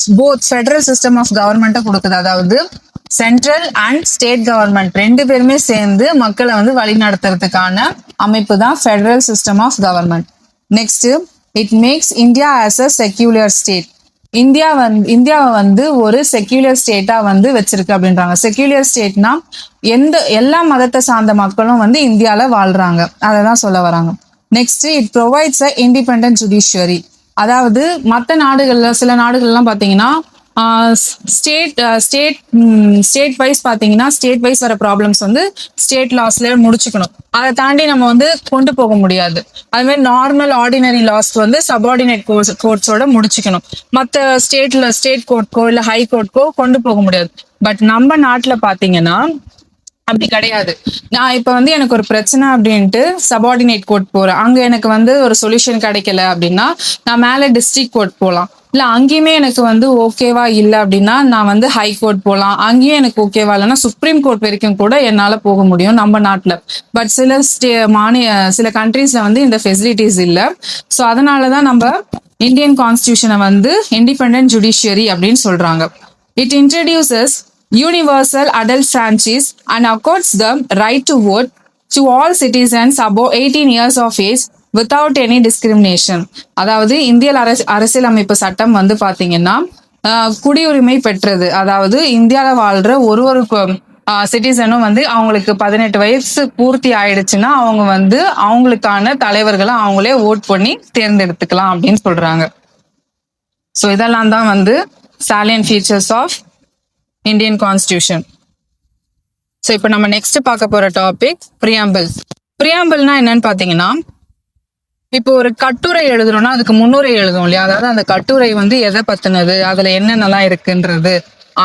A: போத் ஃபெடரல் சிஸ்டம் ஆஃப் கவர்மெண்ட்டை கொடுக்குது. அதாவது சென்ட்ரல் அண்ட் ஸ்டேட் கவர்மெண்ட் 2 பேருமே சேர்ந்து மக்களை வந்து வழி நடத்துறதுக்கான அமைப்பு தான் federal system of government. Next, it makes India as a secular state. இந்தியாவை வந்து ஒரு செக்யூலர் ஸ்டேட்டா வந்து வச்சிருக்கு அப்படின்றாங்க. செக்யூலர் ஸ்டேட்னா எல்லா மதத்தை சார்ந்த மக்களும் வந்து இந்தியால வாழ்றாங்க, அதை தான் சொல்ல வராங்க. Next, it provides a independent judiciary. அதாவது மற்ற நாடுகள்ல சில நாடுகள்லாம் பாத்தீங்கன்னா ஸ்டேட் வைஸ் பாத்தீங்கன்னா ஸ்டேட் வைஸ் வர ப்ராப்ளம்ஸ் வந்து ஸ்டேட் லாஸ்ல முடிச்சுக்கணும். அதை தாண்டி நம்ம வந்து கொண்டு போக முடியாது. அது மாதிரி நார்மல் ஆர்டினரி லாஸ் வந்து சபார்டினேட் கோர்ட்ஸோட முடிச்சுக்கணும். மற்ற ஸ்டேட் கோர்ட்கோ இல்ல ஹை கோர்ட்கோ கொண்டு போக முடியாது. பட் நம்ம நாட்டுல பாத்தீங்கன்னா அப்படி கிடையாது. நான் இப்ப வந்து எனக்கு ஒரு பிரச்சனை அப்படின்ட்டு சபார்டினேட் கோர்ட் போறேன். அங்க எனக்கு வந்து ஒரு சொல்யூஷன் கிடைக்கல அப்படின்னா நான் மேல டிஸ்ட்ரிக்ட் கோர்ட் போகலாம். இல்ல அங்கேயுமே எனக்கு வந்து ஓகேவா இல்ல அப்படின்னா நான் வந்து ஹை கோர்ட் போகலாம். அங்கேயும் எனக்கு ஓகேவா இல்லைன்னா சுப்ரீம் கோர்ட் வரைக்கும் கூட என்னால போக முடியும் நம்ம நாட்டுல. பட் சில கண்ட்ரீஸ்ல வந்து இந்த ஃபெசிலிட்டிஸ் இல்ல. ஸோ அதனாலதான் நம்ம இந்தியன் கான்ஸ்டியூஷனை வந்து இண்டிபெண்டன்ட் ஜுடிஷியரி அப்படின்னு சொல்றாங்க. It introduces universal adult franchise and accords the right to vote to all citizens above 18 years of age without any discrimination. அதாவது இந்திய அரசியலமைப்பு சட்டம் வந்து பாத்தீங்கன்னா குடியுரிமை பெற்றது. அதாவது இந்தியால வாழ்ற ஒரு சிட்டிசனும் வந்து அவங்களுக்கு 18 வயசு பூர்த்தி ஆயிடுச்சுன்னா அவங்க வந்து அவங்களுக்கான தலைவர்களை அவங்களே ஓட் பண்ணி தேர்ந்தெடுத்துக்கலாம் அப்படின்னு சொல்றாங்க. ஸோ இதெல்லாம் தான் வந்து salient features of Indian constitution. So இப்போ நம்ம நெக்ஸ்ட் பார்க்க போற டாபிக் பிரியாம்பிள். பிரியாம்பிள்னா என்னன்னு பாத்தீங்கன்னா, இப்போ ஒரு கட்டுரை எழுதுறோம்னா அதுக்கு முன்னுரை எழுதும் இல்லையா? அதாவது அந்த கட்டுரை வந்து எதை பத்தினது, அதுல என்னென்னலாம் இருக்குன்றது,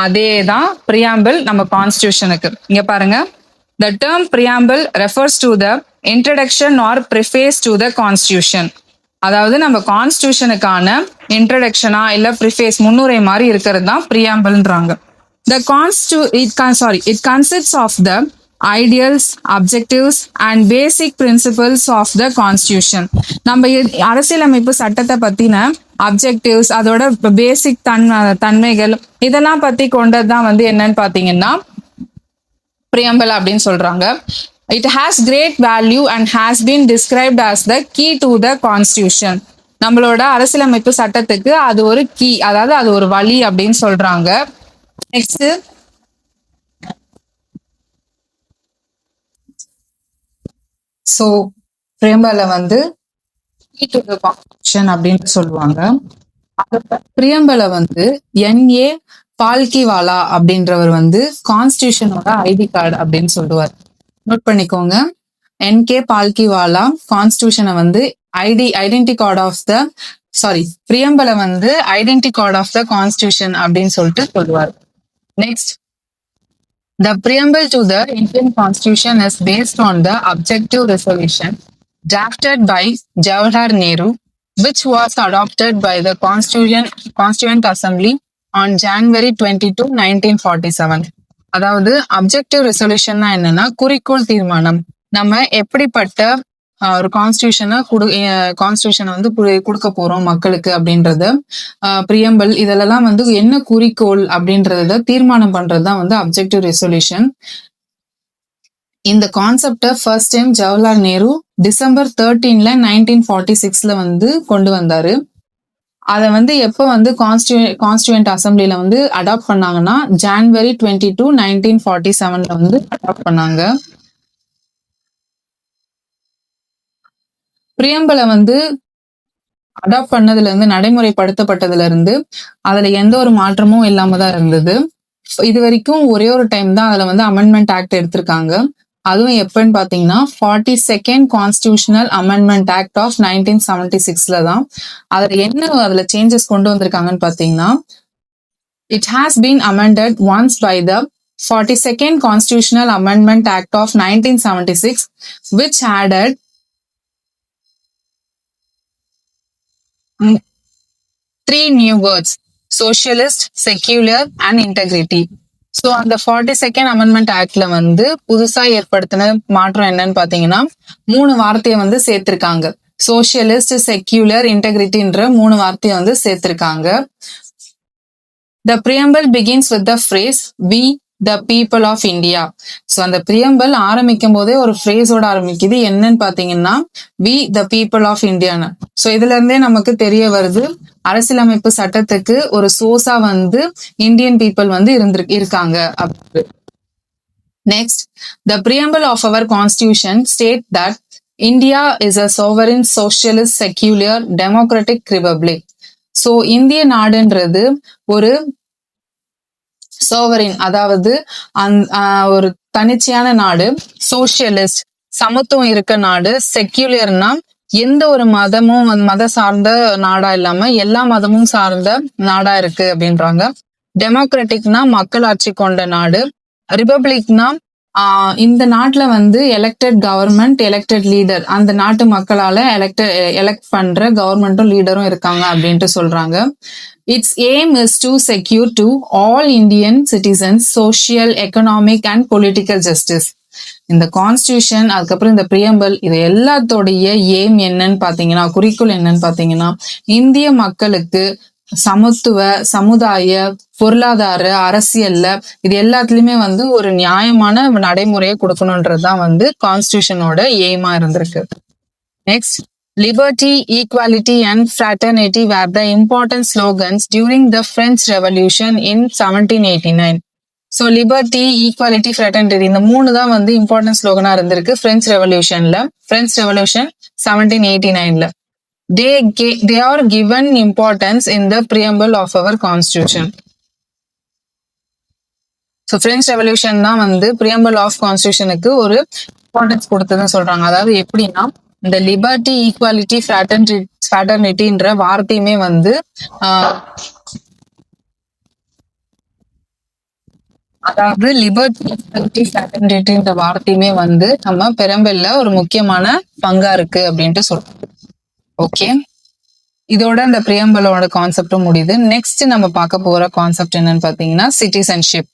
A: அதே தான் பிரியாம்பிள் நம்ம கான்ஸ்டியூஷனுக்கு. இங்க பாருங்க, the term preamble refers to the introduction or preface to the constitution. அதாவது நம்ம கான்ஸ்டியூஷனுக்கான இன்ட்ரடக்ஷனா இல்ல ப்ரிஃபேஸ் முன்னுரை மாதிரி இருக்கிறது தான் பிரியாம்பிள்ன்றாங்க. It consists of the ideals, objectives and basic principles of the constitution. நம்ம அரசியலமைப்பு சட்டத்தை பத்தின அப்ஜெக்டிவ்ஸ், அதோட பேசிக் தன்மைகள் இதெல்லாம் பத்தி கொண்டதுதான் வந்து என்னன்னு பாத்தீங்கன்னா preamble அப்படின்னு சொல்றாங்க. It has great value and has been described as the key to the constitution. நம்மளோட அரசியலமைப்பு சட்டத்துக்கு அது ஒரு கீ, அதாவது அது ஒரு வழி அப்படின்னு சொல்றாங்க. நெக்ஸ்ட், சோ பிரியம்பல வந்து கீ டு தி கான்ஸ்டிடியூஷன் அப்படின்னு சொல்லுவாங்க. பிரியம்பல வந்து N.A. பால்கிவாலா அப்படின்றவர் வந்து கான்ஸ்டிடியூஷனோட ஐடி கார்டு அப்படின்னு சொல்லுவார். நோட் பண்ணிக்கோங்க, N.K. பால்கிவாலா கான்ஸ்டிடியூஷனை வந்து identity card of the preamble வந்து identity card of the constitution அப்படின்னு சொல்லிட்டு சொல்லுவார். Next, the preamble to the Indian Constitution is based on the objective resolution drafted by Jawaharlal Nehru, which was adopted by the Constituent Assembly on January 22, 1947. அதாவது objective ரெசல்யூஷன்னா என்னன்னா குறிக்கோள் தீர்மானம். நம்ம எப்படிப்பட்ட ஒரு கான்ஸ்டியூஷனை வந்து கொடுக்க போறோம் மக்களுக்கு அப்படின்றத, பிரியம்பிள் இதெல்லாம் வந்து என்ன குறிக்கோள் அப்படின்றத தீர்மானம் பண்றதுதான் வந்து அப்ஜெக்டிவ் ரெசல்யூஷன். இந்த கான்செப்டை first time Jawaharlal Nehru December 13, 1946 வந்து கொண்டு வந்தாரு. அதை வந்து எப்போ வந்து கான்ஸ்டியூண்ட் அசம்பிளில வந்து அடாப்ட் பண்ணாங்கன்னா January 22, 1947 வந்து அடாப்ட் பண்ணாங்க. பிரியம்பல வந்து அடாப்ட் பண்ணதுல இருந்து, நடைமுறைப்படுத்தப்பட்டதுல இருந்து அதுல எந்த ஒரு மாற்றமும் இல்லாம தான் இருந்தது. இது வரைக்கும் ஒரே ஒரு டைம் தான் அதுல வந்து அமெண்ட்மெண்ட் ஆக்ட் எடுத்திருக்காங்க. அதுவும் எப்பன்னு பாத்தீங்கன்னா 42nd constitutional amendment act of 1976 தான். அதுல சேஞ்சஸ் கொண்டு வந்திருக்காங்கன்னு பாத்தீங்கன்னா, it has been amended once by the 42nd Constitutional Amendment Act of 1976, which added 3 new words: socialist, secular and integrity. So அந்த 42nd அமெண்ட்மெண்ட் ஆக்ட்ல வந்து புதுசா ஏற்படுத்தின மாற்றம் என்னன்னு பாத்தீங்கன்னா 3 வார்த்தையை வந்து சேர்த்திருக்காங்க. சோசியலிஸ்ட், செக்யூலர், இன்டெகிரிட்டின்ற 3 வார்த்தையை வந்து சேர்த்திருக்காங்க. The preamble begins with the phrase "We the people of India." So அந்த பிரியம்பிள் ஆரம்பிக்கும் போதே ஒரு ஃப்ரேஸோட ஆரம்பிக்குது. என்னன்னு பாத்தீங்கன்னா "We the people of India." So இதுல இருந்தே நமக்கு தெரிய வருது, அரசியலமைப்பு சட்டத்துக்கு ஒரு சோர்ஸா வந்து இந்தியன் பீப்புள் வந்து இருக்காங்க. Next, the preamble of our constitution state that India is a sovereign, socialist, secular, democratic republic. So இந்திய நாடுன்றது ஒரு சோவரின் அதாவது ஒரு தனிச்சையான நாடு. சோசியலிஸ்ட் சமத்துவம் இருக்க நாடு. செக்யூலர்னா எந்த ஒரு மதமும் மத சார்ந்த நாடா இல்லாம எல்லா மதமும் சார்ந்த நாடா இருக்கு அப்படின்றாங்க. டெமோக்ராட்டிக்னா மக்களாட்சி கொண்ட நாடு. ரிபப்ளிக்னா இந்த நாட்டுல வந்து எலெக்டட் கவர்மெண்ட், எலெக்டட் லீடர், அந்த நாட்டு மக்களால எலெக்ட் பண்ற கவர்மெண்ட்டும் லீடரும் இருக்காங்க அப்படின்ட்டு சொல்றாங்க. It's aim is to secure to all Indian citizens social, economic and political justice. இந்த கான்ஸ்டியூஷன், அதுக்கப்புறம் இந்த பிரியம்பல், இது எல்லாத்தோடைய எய்ம் என்னன்னு பாத்தீங்கன்னா, குறிக்கோள் என்னன்னு பாத்தீங்கன்னா, இந்திய மக்களுக்கு சமத்துவ, சமுதாய, பொருளாதார, அரசியல்ல இது எல்லாத்துலயுமே வந்து ஒரு நியாயமான நடைமுறையை கொடுக்கணும்ன்றதுதான் வந்து கான்ஸ்டியூஷனோட எய்மா இருந்திருக்கு. Next, liberty, equality and fraternity were the important slogans during the French Revolution in 1789. So liberty, equality, fraternity இந்த 3 தான் வந்து இம்பார்ட்டன்ட் ஸ்லோகனா இருந்திருக்கு பிரெஞ்ச் ரெவல்யூஷன்ல. பிரெஞ்ச் ரெவல்யூஷன் 1789ல. They are given importance in the preamble of our constitution. So French revolution தான் வந்து preamble of கான்ஸ்டியூஷனுக்கு ஒரு இம்பார்ட்டன்ஸ் கொடுத்ததுன்னு சொல்றாங்க. அதாவது எப்படின்னா, இந்த லிபர்ட்டி, ஈக்வாலிட்டி, ஃப்ராட்டர்னிட்டின்ற வார்த்தையுமே வந்து அதாவது லிபர்ட்டி, ஈக்வாலிட்டி, ஃப்ராட்டர்னிட்டின்ற வார்த்தையுமே வந்து நம்ம பெரம்பல்ல ஒரு முக்கியமான பங்கா இருக்கு அப்படின்ட்டு சொல்றோம். ஓகே, இதோட அந்த பிரியம்பலோட கான்செப்டும் முடியுது. நெக்ஸ்ட் நம்ம பார்க்க போற கான்செப்ட் என்னன்னு பாத்தீங்கன்னா, citizenship.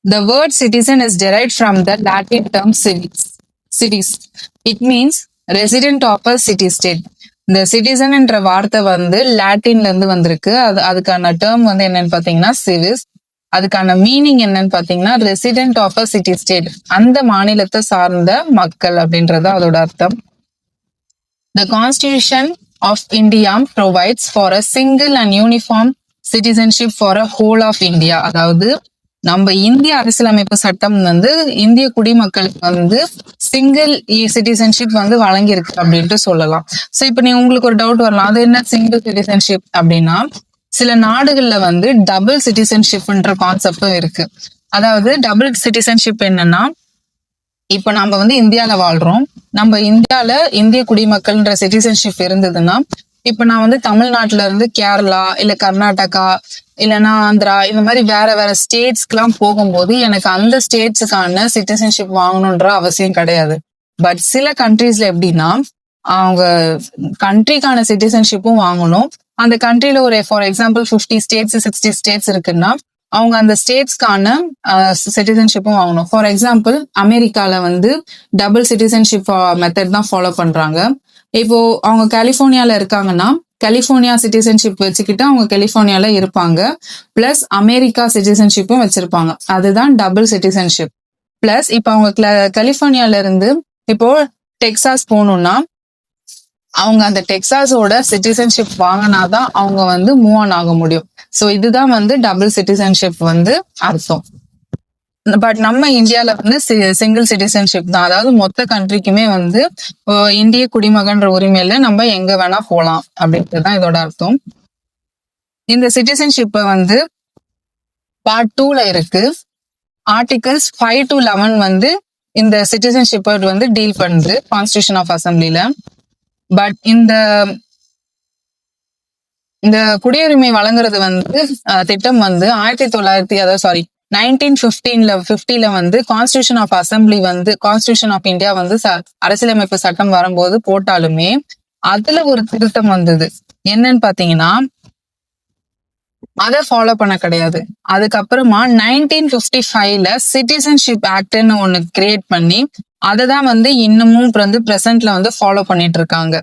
A: The word citizen is derived from the Latin term civis. It means resident of a city state. இந்த சிட்டிசன் என்ற வார்த்தை வந்து லாட்டின்ல இருந்து வந்திருக்கு. அதுக்கான டேர்ம் வந்து என்னன்னு பாத்தீங்கன்னா சிவிஸ். அதுக்கான மீனிங் என்னன்னு பாத்தீங்கன்னா resident of a city state, அந்த மாநிலத்தை சார்ந்த மக்கள் அப்படின்றது அதோட அர்த்தம். The Constitution of India provides for a single and uniform citizenship for a whole of India. அதாவது நம்ம இந்திய அரசியலமைப்பு சட்டம் வந்து இந்திய குடிமக்களுக்கு வந்து சிங்கிள் சிட்டிசன்ஷிப் வந்து வழங்கியிருக்கு அப்படின்ட்டு சொல்லலாம். ஸோ இப்போ உங்களுக்கு ஒரு டவுட் வரலாம், அது என்ன சிங்கிள் சிட்டிசன்ஷிப் அப்படின்னா, சில நாடுகள்ல வந்து டபுள் சிட்டிசன்ஷிப்ன்ற கான்செப்டும் இருக்கு. அதாவது டபுள் சிட்டிசன்ஷிப் என்னன்னா, இப்ப நம்ம வந்து இந்தியால வாழ்றோம், நம்ம இந்தியால இந்திய குடிமக்கள்ன்ற சிட்டிசன்ஷிப் இருந்ததுன்னா, இப்ப நான் வந்து தமிழ்நாட்டுல இருந்து கேரளா இல்ல கர்நாடகா இல்லைன்னா ஆந்திரா இந்த மாதிரி வேற வேற ஸ்டேட்ஸ்க்கு எல்லாம் போகும்போது எனக்கு அந்த ஸ்டேட்ஸுக்கான சிட்டிசன்ஷிப் வாங்கணும்ன்ற அவசியம் கிடையாது. பட் சில கண்ட்ரீஸ்ல எப்படின்னா, அவங்க கண்ட்ரிக்கான சிட்டிசன்ஷிப்பும் வாங்கணும். அந்த கண்ட்ரில ஒரு ஃபார் எக்ஸாம்பிள் 50 ஸ்டேட்ஸ் 60 ஸ்டேட்ஸ் இருக்குன்னா அவங்க அந்த ஸ்டேட்ஸ்க்கான சிட்டிசன்ஷிப்பும் வாங்கணும். ஃபார் எக்ஸாம்பிள் அமெரிக்கால வந்து டபுள் சிட்டிசன்ஷிப் மெத்தட் தான் ஃபாலோ பண்றாங்க. இப்போ அவங்க கலிபோர்னியால இருக்காங்கன்னா கலிபோர்னியா சிட்டிசன்ஷிப் வச்சுக்கிட்டு அவங்க கலிபோர்னியால இருப்பாங்க, பிளஸ் அமெரிக்கா சிட்டிசன்ஷிப்பும் வச்சிருப்பாங்க. அதுதான் டபுள் சிட்டிசன்ஷிப். பிளஸ் இப்போ அவங்க கலிபோர்னியால இருந்து இப்போ டெக்சாஸ் போகணும்னா அவங்க அந்த டெக்சாஸோட சிட்டிசன்ஷிப் வாங்கினாதான் அவங்க வந்து மூவ் ஆன் ஆக முடியும். ஸோ இதுதான் வந்து டபுள் சிட்டிசன்ஷிப் வந்து அர்த்தம். பட் நம்ம இந்தியால வந்து சிங்கிள் சிட்டிசன்ஷிப் தான். அதாவது மொத்த கண்ட்ரிக்குமே வந்து இந்திய குடிமகன்ற உரிமையில நம்ம எங்க வேணா போலாம் அப்படின்றது தான் இதோட அர்த்தம். இந்த சிட்டிசன்ஷிப்பை வந்து பார்ட் 2ல இருக்கு. ஆர்டிகல்ஸ் 5 to 11 வந்து இந்த சிட்டிசன்ஷிப்பை வந்து டீல் பண்ணுது கான்ஸ்டிடியூஷன் ஆஃப் அசம்பிளில. பட் இந்த குடியுரிமை வழங்குறது வந்து திட்டம் வந்து 1950ல வந்து கான்ஸ்டிடியூஷன் ஆஃப் அசம்பிளி வந்து கான்ஸ்டிடியூஷன் ஆஃப் இந்தியா வந்து அரசியலமைப்பு சட்டம் வரும்போது போட்டாலுமே அதுல ஒரு திருத்தம் வந்தது. என்னன்னு பாத்தீங்கன்னா அதை ஃபாலோ பண்ண கிடையாது. அதுக்கப்புறமா 1955ல சிட்டிசன்ஷிப் ஆக்ட்னு ஒண்ணு கிரியேட் பண்ணி அதை தான் வந்து இன்னமும் வந்து பிரசன்ட்ல வந்து ஃபாலோ பண்ணிட்டு இருக்காங்க.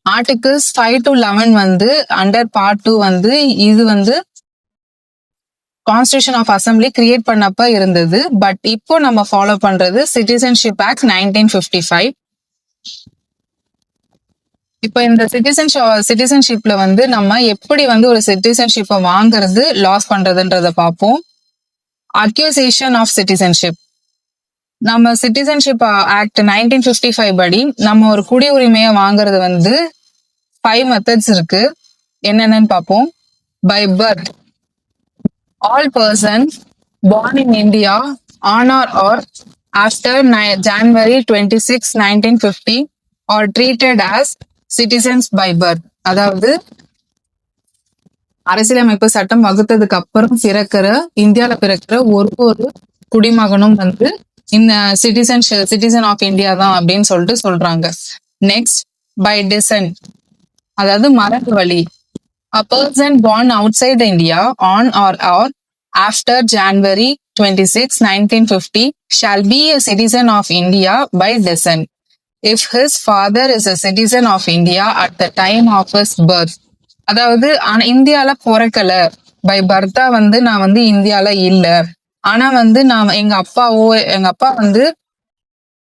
A: ஆர்டிகிள்ஸ் 5 to 11 வந்து அண்டர் பார்ட் 2 வந்து இது வந்து கான்ஸ்டிடியூஷன் ஆஃப் அசம்பிளி கிரியேட் பண்ணப்ப இருந்தது. பட் இப்போ நம்ம ஃபாலோ பண்றது சிட்டிசன்ஷிப் ஆக்ட் 1955. இப்போ இந்த சிட்டிசன்ஷிப்ல வந்து நம்ம எப்படி வந்து ஒரு சிட்டிசன்ஷிப்பை வாங்குறது லாஸ் பண்றதுன்றத பார்ப்போம். Acquisition of citizenship. நம்ம சிட்டிசன்ஷிப் ஆக்ட் 1955 படி நம்ம ஒரு குடியுரிமையை வாங்குறது வந்து 5 மெத்தட்ஸ் இருக்கு. என்னென்னு பார்ப்போம். By birth, All persons born in India on or after January 26, 1950 are treated as citizens by birth. அதாவது அரசியலமைப்பு சட்டம் வகுத்ததுக்கு அப்புறம் இந்தியால பிறக்கிற ஒரு குடிமகனும் வந்து இந்த சிட்டிசன் ஆஃப் இந்தியா தான் அப்படின்னு சொல்லிட்டு சொல்றாங்க. நெக்ஸ்ட், பை டிசன்ட், அதாவது மரபு வழி. A person born outside India on or after January 26, 1950 shall be a citizen of India by descent if his father is a citizen of India at the time of his birth. அதாவது இந்தியால பிறக்கல, by பர்த்தா வந்து நான் வந்து இந்தியால இல்ல, ஆனா வந்து எங்க அப்பா வந்து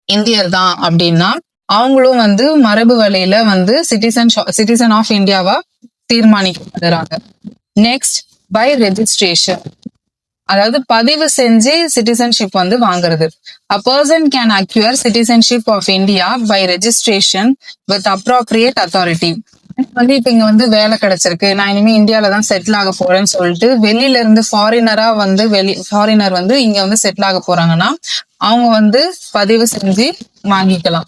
A: இந்தியர் தான் அப்படின்னா அவங்களும் வந்து மரபு வழியில வந்து சிட்டிசன் ஆஃப் இந்தியாவா தீர்மானிக்கப்படுறாங்க. நெக்ஸ்ட், பை ரெஜிஸ்ட்ரேஷன், அதாவது பதிவு செஞ்சு சிட்டிசன்ஷிப் வந்து வாங்குறது. A person can acquire citizenship of India by registration with appropriate authority. வந்து இப்ப இங்க வந்து வேலை கிடைச்சிருக்கு, நான் இனிமே இந்தியால தான் செட்டில் ஆக போறேன்னு சொல்லிட்டு வெளியில இருந்து ஃபாரினர் வந்து இங்க வந்து செட்டில் ஆக போறாங்கன்னா அவங்க வந்து பதிவு செஞ்சு வாங்கிக்கலாம்.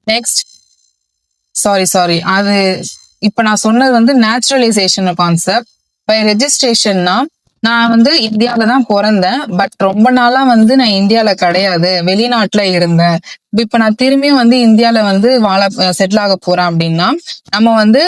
A: நெக்ஸ்ட், சாரி அது இப்ப நான் சொன்னது வந்து நேச்சுரலைசேஷன் கான்செப்ட். பை ரெஜிஸ்ட்ரேஷன்னா நான் வந்து இந்தியாவில தான் பிறந்தேன், பட் ரொம்ப நாளா வந்து நான் இந்தியால கிடையாது, வெளிநாட்டுல இருந்தேன். இப்ப நான் திரும்பியும் வந்து இந்தியால வந்து செட்டில் ஆக போறேன் அப்படின்னா நம்ம வந்து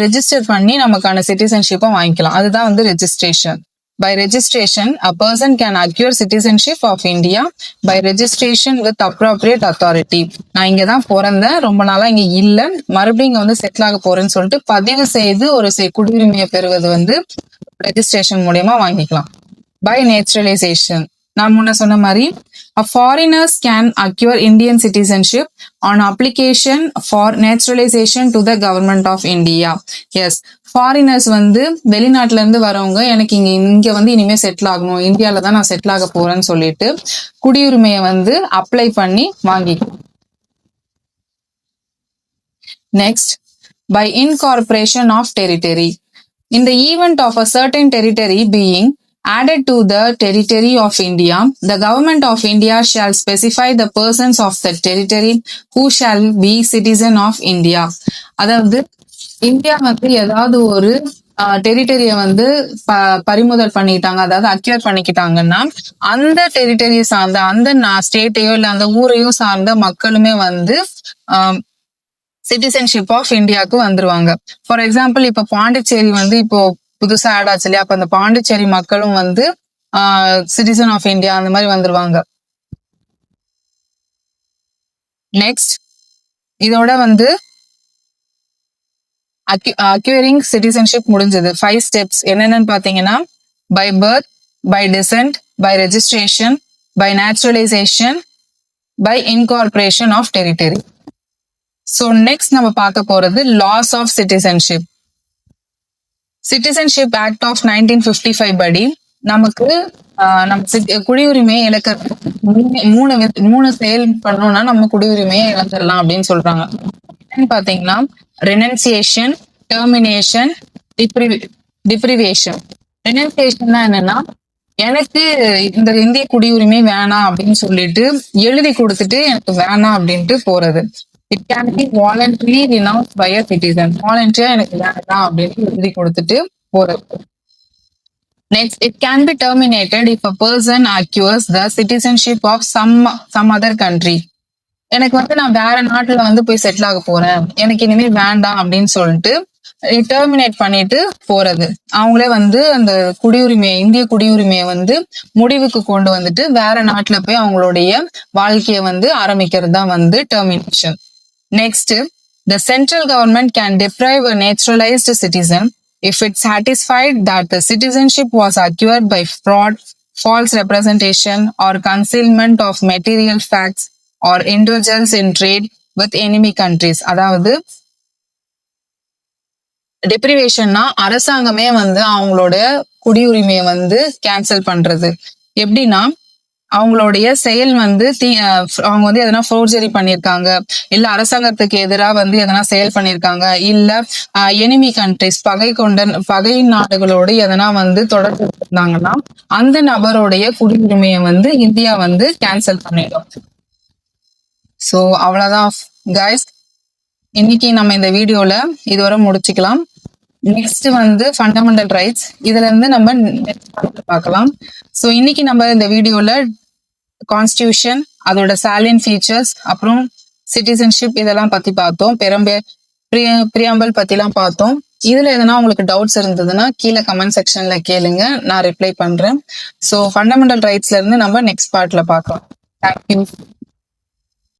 A: ரெஜிஸ்டர் பண்ணி நமக்கான சிட்டிசன்ஷிப்பை வாங்கிக்கலாம். அதுதான் வந்து registration. By registration, a person can acquire citizenship of India by registration with appropriate authority. நான் இங்க தான் பிறந்தேன், ரொம்ப நாளா இங்க இல்ல, மறுபடியும் இங்க வந்து செட்டில் ஆக போறேன்னு சொல்லிட்டு பதிவு செய்து ஒரு குடியுரிமையை பெறுவது வந்து ரெஜிஸ்ட்ரேஷன் மூலியமா வாங்கிக்கலாம். பை நேச்சுரலைசேஷன், நான் முன்ன சொன்ன மாதிரி foreigners can acquire Indian citizenship on application for naturalization to the government of India. Yes, foreigners வந்து வெளிநாட்டுல இருந்து வரவங்க எனக்கு இங்க வந்து இனிமே செட்டில் ஆகணும், இந்தியால தான் நான் செட்டில் ஆக போறேன்னு சொல்லிட்டு குடியுரிமையை வந்து அப்ளை பண்ணி வாங்கிக்கலாம். Next, by incorporation of territory. In the event of a certain territory being added to the territory of India, the government of India shall specify the persons of the territory who shall be citizen of India. அதாவது India வந்து ஏதாவது ஒரு டெரிட்டரிய வந்து பறிமுதல் பண்ணிட்டாங்க, அதாவது அக்யூர் பண்ணிக்கிட்டாங்கன்னா அந்த territory சார்ந்த அந்த ஸ்டேட்டையோ இல்ல அந்த ஊரையோ சார்ந்த மக்களுமே வந்து சிட்டிசன்ஷிப் ஆஃப் இந்தியாவுக்கு வந்துருவாங்க. ஃபார் எக்ஸாம்பிள், இப்ப பாண்டிச்சேரி வந்து இப்போ புதுசா ஆட் ஆச்சு இல்லையா, அப்ப அந்த பாண்டிச்சேரி மக்களும் வந்து சிட்டிசன் ஆஃப் இந்தியா அந்த மாதிரி வந்துருவாங்க. நெக்ஸ்ட், இதோட வந்து அக்யூரிங் சிட்டிசன்ஷிப் முடிஞ்சது. 5 ஸ்டெப்ஸ் என்னென்னு பாத்தீங்கன்னா by birth, by descent, by registration, by naturalisation, by incorporation of territory. So next நம்ம பார்க்க போறது laws of citizenship. Citizenship act of 1955 படி நமக்கு நம்ம குடியுரிமையை இழக்க மூணு செயல் பண்ணோம்னா நம்ம குடியுரிமையை இழந்துடலாம் அப்படின்னு சொல்றாங்க. என்னன்னு பாத்தீங்கன்னா ரெனன்சியேஷன், டெர்மினேஷன், டிப்ரிவேஷன். ரெனன்சியேஷன்னா என்னன்னா எனக்கு இந்த இந்திய குடியுரிமை வேணாம் அப்படின்னு சொல்லிட்டு எழுதி கொடுத்துட்டு எனக்கு வேணாம் அப்படின்ட்டு போறது. It can be voluntary renounced by a citizen. வாலண்டரியா எனக்கு வேண்டாம் அப்படின்னு எழுதி கொடுத்துட்டு போறது. Next, it can be terminated if a person acquires the citizenship of some other country. எனக்கு வந்து நான் வேற நாட்டுல வந்து போய் செட்டில் ஆக போறேன், எனக்கு இனிமே வேண்டாம் அப்படின்னு சொல்லிட்டு டெர்மினேட் பண்ணிட்டு போறது. அவங்களே வந்து அந்த இந்திய குடியுரிமையை வந்து முடிவுக்கு கொண்டு வந்துட்டு வேற நாட்டுல போய் அவங்களுடைய வாழ்க்கையை வந்து ஆரம்பிக்கிறது தான் வந்து termination. Next, the central government can deprive a naturalized citizen if it's satisfied that the citizenship was acquired by fraud, false representation, or concealment of material facts or indulgence in trade with enemy countries. அதாவது டெப்ரிவேஷன்னா அரசாங்கமே வந்து அவங்களோட குடியுரிமையை வந்து cancel பண்றது. எப்படின்னா அவங்களுடைய செயல் வந்து அவங்க வந்து எதனா ஃபோர்ஜரி பண்ணிருக்காங்க, இல்ல அரசாங்கத்துக்கு எதிராக வந்து எதனா செயல் பண்ணிருக்காங்க, இல்ல எனிமி கண்ட்ரிஸ் பகை நாடுகளோடு எதனா வந்து தொடர்பு இருந்தாங்கன்னா அந்த நபருடைய குடியுரிமையை வந்து இந்தியா வந்து கேன்சல் பண்ணிடும். ஸோ அவ்வளவுதான் கைஸ், இன்னைக்கு நம்ம இந்த வீடியோல இதுவரை முடிச்சுக்கலாம். நெக்ஸ்ட் வந்து ஃபண்டமெண்டல் ரைட்ஸ், இதுல இருந்து நம்ம பார்க்கலாம். ஸோ இன்னைக்கு நம்ம இந்த வீடியோல கான்ஸ்டியூஷன், அதோட சாலியன் ஃபீச்சர்ஸ், அப்புறம் சிட்டிசன்ஷிப் இதெல்லாம் பத்தி பார்த்தோம். பிரியாம்பல் பத்திலாம் பார்த்தோம். இதுல எதனா உங்களுக்கு டவுட்ஸ் இருந்ததுன்னா கீழே கமெண்ட் செக்ஷன்ல கேளுங்க, நான் ரிப்ளை பண்றேன். ஸோ ஃபண்டமெண்டல் ரைட்ஸ்ல இருந்து நம்ம நெக்ஸ்ட் பார்ட்ல பார்க்கலாம். தேங்க்யூ.